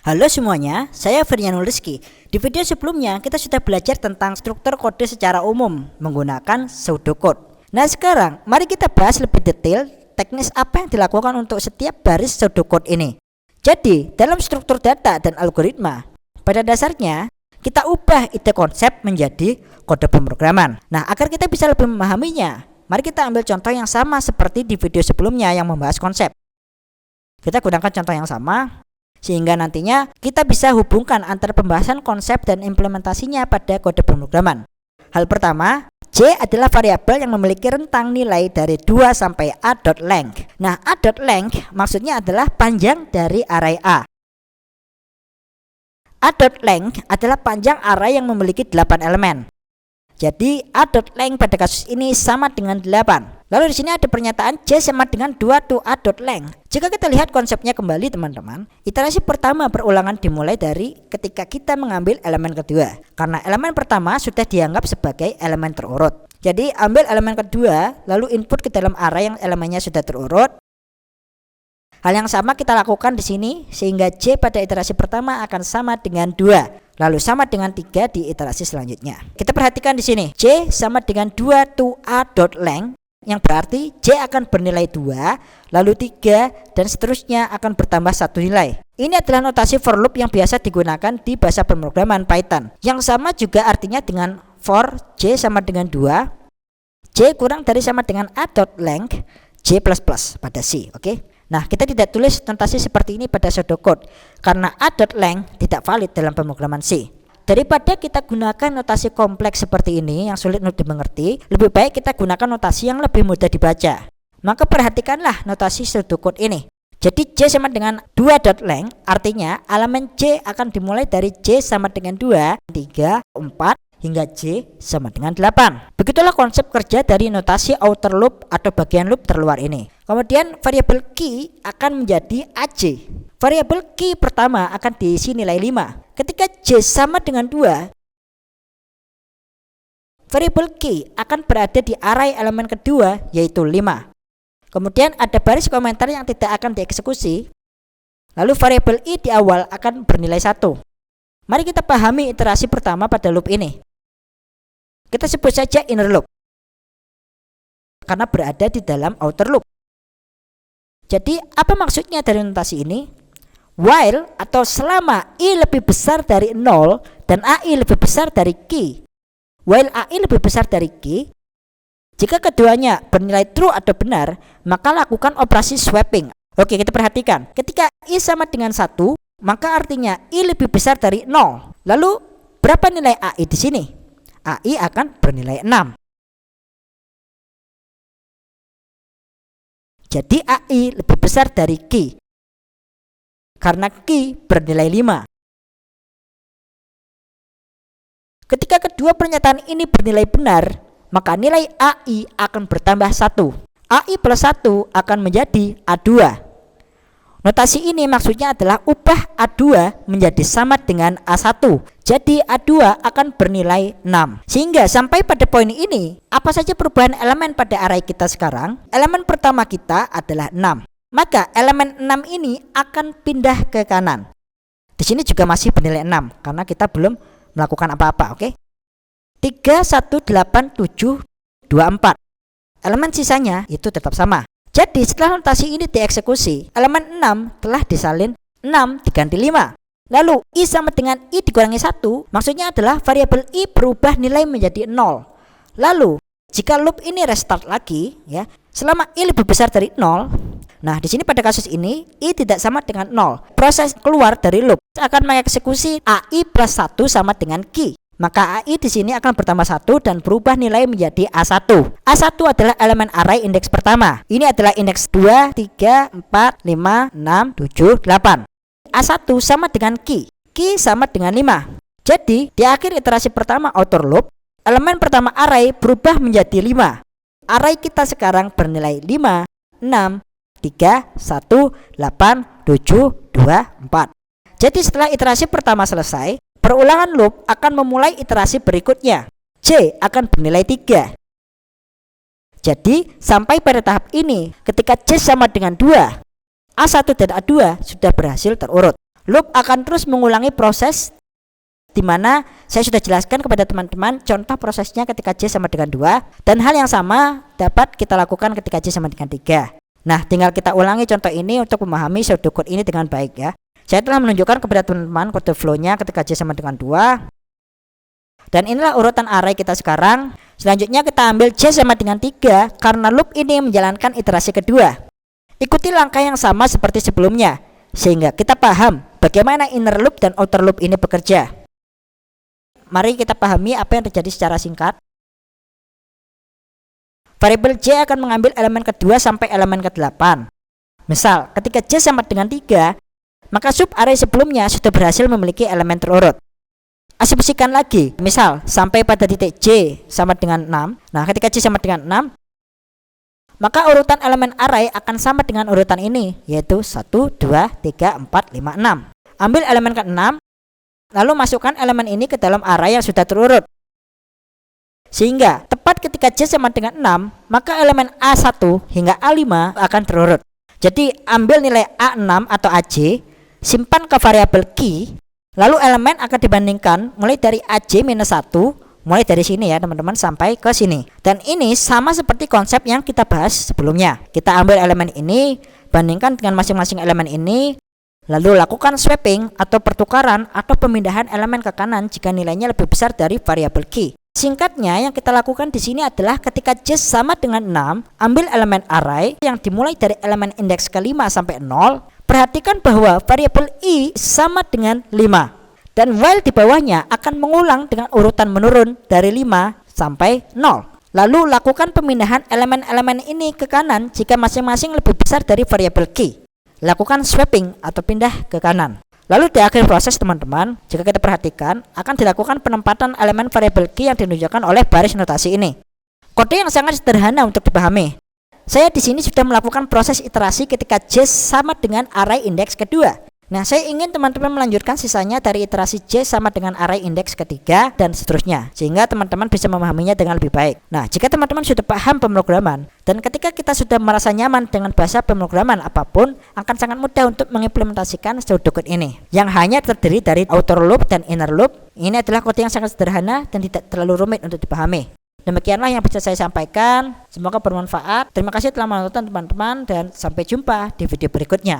Halo semuanya, saya Firyanul Rizky. Di video sebelumnya kita sudah belajar tentang struktur kode secara umum menggunakan pseudocode. Nah sekarang mari kita bahas lebih detail teknis apa yang dilakukan untuk setiap baris pseudocode ini. Jadi dalam struktur data dan algoritma, pada dasarnya kita ubah ide konsep menjadi kode pemrograman. Nah agar kita bisa lebih memahaminya, mari kita ambil contoh yang sama seperti di video sebelumnya yang membahas konsep. Kita gunakan contoh yang sama sehingga nantinya kita bisa hubungkan antara pembahasan konsep dan implementasinya pada kode pemrograman. Hal pertama, J adalah variabel yang memiliki rentang nilai dari 2 sampai a.length. Nah, a.length maksudnya adalah panjang dari array A. A.length adalah panjang array yang memiliki 8 elemen. Jadi a.length pada kasus ini sama dengan 8. Lalu di sini ada pernyataan J sama dengan 2 to a.length. Jika kita lihat konsepnya kembali teman-teman, iterasi pertama perulangan dimulai dari ketika kita mengambil elemen kedua. Karena elemen pertama sudah dianggap sebagai elemen terurut. Jadi ambil elemen kedua, lalu input ke dalam array yang elemennya sudah terurut. Hal yang sama kita lakukan di sini sehingga J pada iterasi pertama akan sama dengan 2. Lalu sama dengan 3 di iterasi selanjutnya. Kita perhatikan di sini, J sama dengan 2 to a.length, yang berarti J akan bernilai 2, lalu 3, dan seterusnya akan bertambah satu nilai. Ini adalah notasi for loop yang biasa digunakan di bahasa pemrograman Python. Yang sama juga artinya dengan for J sama dengan 2, J kurang dari sama dengan a.length, J++ pada C, oke? Nah, kita tidak tulis notasi seperti ini pada pseudocode karena a.length tidak valid dalam pemrograman C. Daripada kita gunakan notasi kompleks seperti ini yang sulit untuk dimengerti, lebih baik kita gunakan notasi yang lebih mudah dibaca. Maka perhatikanlah notasi pseudocode ini. Jadi J sama dengan 2.length, artinya elemen J akan dimulai dari J sama dengan 2, 3, 4, hingga J sama dengan 8. Begitulah konsep kerja dari notasi outer loop atau bagian loop terluar ini. Kemudian variabel key akan menjadi AJ. Variabel key pertama akan diisi nilai 5. Ketika J sama dengan 2, variabel key akan berada di array elemen kedua yaitu 5. Kemudian ada baris komentar yang tidak akan dieksekusi. Lalu variabel i di awal akan bernilai 1. Mari kita pahami iterasi pertama pada loop ini. Kita sebut saja inner loop karena berada di dalam outer loop. Jadi apa maksudnya dari notasi ini? While atau selama i lebih besar dari 0 dan ai lebih besar dari key. While ai lebih besar dari key, jika keduanya bernilai true atau benar, maka lakukan operasi swapping. Oke, kita perhatikan. Ketika i sama dengan 1, maka artinya i lebih besar dari 0. Lalu berapa nilai ai di sini? AI akan bernilai 6. Jadi AI lebih besar dari key karena key bernilai 5. Ketika kedua pernyataan ini bernilai benar, maka nilai AI akan bertambah 1. AI plus 1 akan menjadi A2. Notasi ini maksudnya adalah ubah A2 menjadi sama dengan A1. Jadi A2 akan bernilai 6. Sehingga sampai pada poin ini, apa saja perubahan elemen pada array kita sekarang? Elemen pertama kita adalah 6. Maka elemen 6 ini akan pindah ke kanan. Di sini juga masih bernilai 6 karena kita belum melakukan apa-apa, oke? 3, 1, 8, 7, 2, 4. Elemen sisanya itu tetap sama. Jadi setelah notasi ini dieksekusi, elemen 6 telah disalin 6 diganti 5. Lalu i sama dengan i dikurangi 1, maksudnya adalah variabel i berubah nilai menjadi 0. Lalu jika loop ini restart lagi ya, selama i lebih besar dari 0, nah di sini pada kasus ini i tidak sama dengan 0. Proses keluar dari loop akan mengeksekusi ai plus 1 sama dengan key. Maka AI di sini akan bertambah 1 dan berubah nilai menjadi A1. A1 adalah elemen array indeks pertama. Ini adalah indeks 2, 3, 4, 5, 6, 7, 8. A1 sama dengan key. Key sama dengan 5. Jadi di akhir iterasi pertama outer loop, elemen pertama array berubah menjadi 5. Array kita sekarang bernilai 5, 6, 3, 1, 8, 7, 2, 4. Jadi setelah iterasi pertama selesai, perulangan loop akan memulai iterasi berikutnya. J akan bernilai 3. Jadi sampai pada tahap ini, ketika J sama dengan 2, A1 dan A2 sudah berhasil terurut. Loop akan terus mengulangi proses di mana saya sudah jelaskan kepada teman-teman contoh prosesnya ketika J sama dengan 2, dan hal yang sama dapat kita lakukan ketika J sama dengan 3. Nah, tinggal kita ulangi contoh ini untuk memahami pseudocode ini dengan baik ya. Saya telah menunjukkan kepada teman-teman kode flow-nya ketika J sama dengan 2. Dan inilah urutan array kita sekarang. Selanjutnya kita ambil J sama dengan 3 karena loop ini menjalankan iterasi kedua. Ikuti langkah yang sama seperti sebelumnya sehingga kita paham bagaimana inner loop dan outer loop ini bekerja. Mari kita pahami apa yang terjadi secara singkat. Variabel J akan mengambil elemen kedua sampai elemen ke-8. Misal, ketika J sama dengan 3, maka sub array sebelumnya sudah berhasil memiliki elemen terurut. Asumsikan lagi, misal sampai pada titik J sama dengan 6. Nah, ketika J sama dengan 6, maka urutan elemen array akan sama dengan urutan ini, yaitu 1, 2, 3, 4, 5, 6. Ambil elemen ke-6, lalu masukkan elemen ini ke dalam array yang sudah terurut. Sehingga tepat ketika J sama dengan 6, maka elemen A1 hingga A5 akan terurut. Jadi ambil nilai A6 atau AJ, simpan ke variabel key, lalu elemen akan dibandingkan mulai dari AJ-1, mulai dari sini ya teman-teman sampai ke sini. Dan ini sama seperti konsep yang kita bahas sebelumnya. Kita ambil elemen ini, bandingkan dengan masing-masing elemen ini, lalu lakukan swapping atau pertukaran atau pemindahan elemen ke kanan jika nilainya lebih besar dari variabel key. Singkatnya yang kita lakukan di sini adalah ketika J sama dengan 6, ambil elemen array yang dimulai dari elemen indeks ke-5 sampai 0. Perhatikan bahwa variabel I sama dengan 5 dan while di bawahnya akan mengulang dengan urutan menurun dari 5 sampai 0. Lalu lakukan pemindahan elemen-elemen ini ke kanan jika masing-masing lebih besar dari variabel key. Lakukan swapping atau pindah ke kanan. Lalu di akhir proses teman-teman, jika kita perhatikan akan dilakukan penempatan elemen variabel key yang ditunjukkan oleh baris notasi ini. Kode yang sangat sederhana untuk dipahami. Saya di sini sudah melakukan proses iterasi ketika J sama dengan array indeks kedua. Nah, saya ingin teman-teman melanjutkan sisanya dari iterasi J sama dengan array indeks ketiga dan seterusnya, sehingga teman-teman bisa memahaminya dengan lebih baik. Nah, jika teman-teman sudah paham pemrograman dan ketika kita sudah merasa nyaman dengan bahasa pemrograman apapun, akan sangat mudah untuk mengimplementasikan pseudocode ini yang hanya terdiri dari outer loop dan inner loop. Ini adalah kode yang sangat sederhana dan tidak terlalu rumit untuk dipahami. Demikianlah yang bisa saya sampaikan. Semoga bermanfaat. Terima kasih telah menonton teman-teman dan sampai jumpa di video berikutnya.